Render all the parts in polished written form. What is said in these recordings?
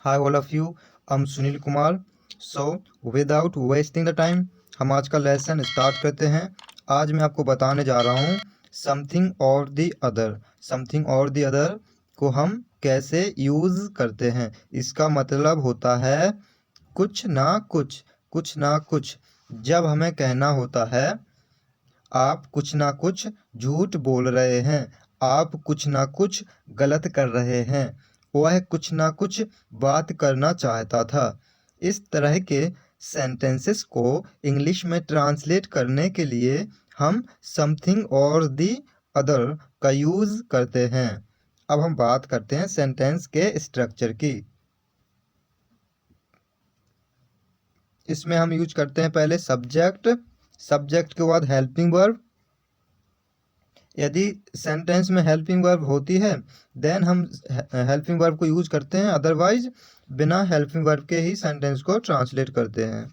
Hi all of you, I'm Sunil Kumar. So without wasting the time, हम आज का lesson start करते हैं। आज मैं आपको बताने जा रहा हूँ समथिंग और दी अदर। समथिंग और दी अदर को हम कैसे यूज़ करते हैं। इसका मतलब होता है कुछ ना कुछ, कुछ ना कुछ। जब हमें कहना होता है आप कुछ ना कुछ झूठ बोल रहे हैं, आप कुछ ना कुछ गलत कर रहे हैं, वह कुछ ना कुछ बात करना चाहता था। इस तरह के सेंटेंसेस को इंग्लिश में ट्रांसलेट करने के लिए हम समथिंग और दी अदर का यूज़ करते हैं। अब हम बात करते हैं सेंटेंस के स्ट्रक्चर की। इसमें हम यूज करते हैं पहले सब्जेक्ट, सब्जेक्ट के बाद हेल्पिंग वर्ब। यदि सेंटेंस में हेल्पिंग वर्ब होती है देन हम हेल्पिंग वर्ब को यूज करते हैं, अदरवाइज बिना हेल्पिंग वर्ब के ही सेंटेंस को ट्रांसलेट करते हैं।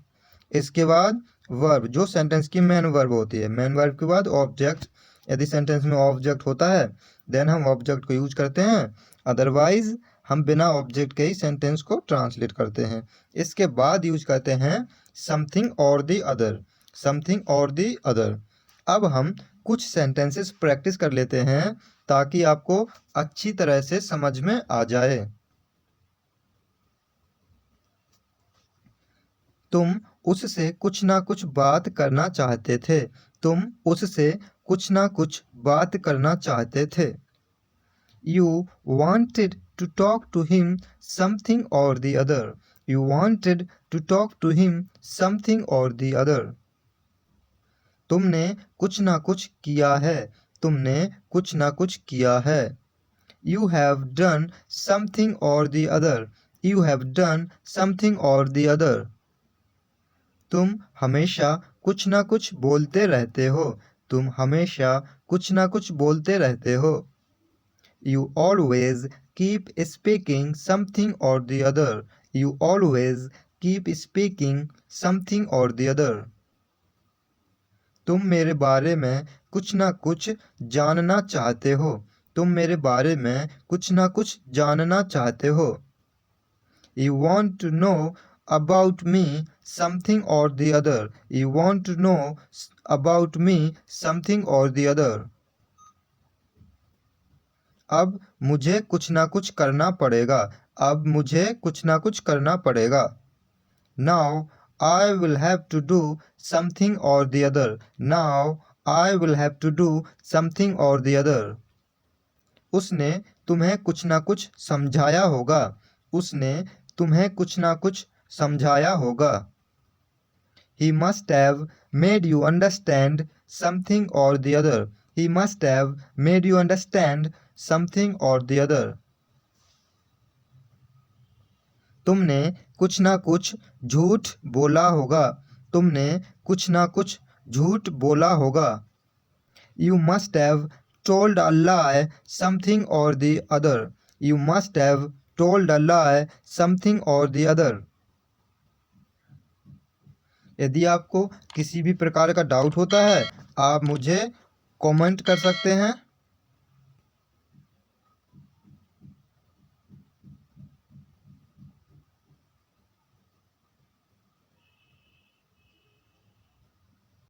इसके बाद वर्ब, जो सेंटेंस की मेन वर्ब होती है। मेन वर्ब के बाद ऑब्जेक्ट, यदि सेंटेंस में ऑब्जेक्ट होता है देन हम ऑब्जेक्ट को यूज करते हैं, अदरवाइज हम बिना ऑब्जेक्ट के ही सेंटेंस को ट्रांसलेट करते हैं। इसके बाद यूज करते हैं समथिंग और दी अदर, समथिंग और दी अदर। अब हम कुछ सेंटेंसेस प्रैक्टिस कर लेते हैं ताकि आपको अच्छी तरह से समझ में आ जाए। तुम उससे कुछ ना कुछ बात करना चाहते थे, तुम उससे कुछ ना कुछ बात करना चाहते थे। You wanted to talk to him something or the other. You wanted to talk to him something or the other. तुमने कुछ ना कुछ किया है, तुमने कुछ ना कुछ किया है। You have done something or the other. You have done something or the other. तुम हमेशा कुछ ना कुछ बोलते रहते हो, तुम हमेशा कुछ ना कुछ बोलते रहते हो। You always keep speaking something or the other. You always keep speaking something or the other. तुम मेरे बारे में कुछ ना कुछ जानना चाहते हो, तुम मेरे बारे में कुछ ना कुछ जानना चाहते हो। You want to know about me something or the other. You want to know about me something or the other. अब मुझे कुछ ना कुछ करना पड़ेगा, अब मुझे कुछ ना कुछ करना पड़ेगा। Now I will have to do something or the other. Now I will have to do something or the other. उसने तुम्हें कुछ ना कुछ समझाया होगा, उसने तुम्हें कुछ ना कुछ समझाया होगा। He must have made you understand something or the other. He must have made you understand something or the other. तुमने कुछ ना कुछ झूठ बोला होगा, तुमने कुछ ना कुछ झूठ बोला होगा। You must have told a lie something or the other. You must have told a lie something or the other. यदि आपको किसी भी प्रकार का डाउट होता है आप मुझे कमेंट कर सकते हैं।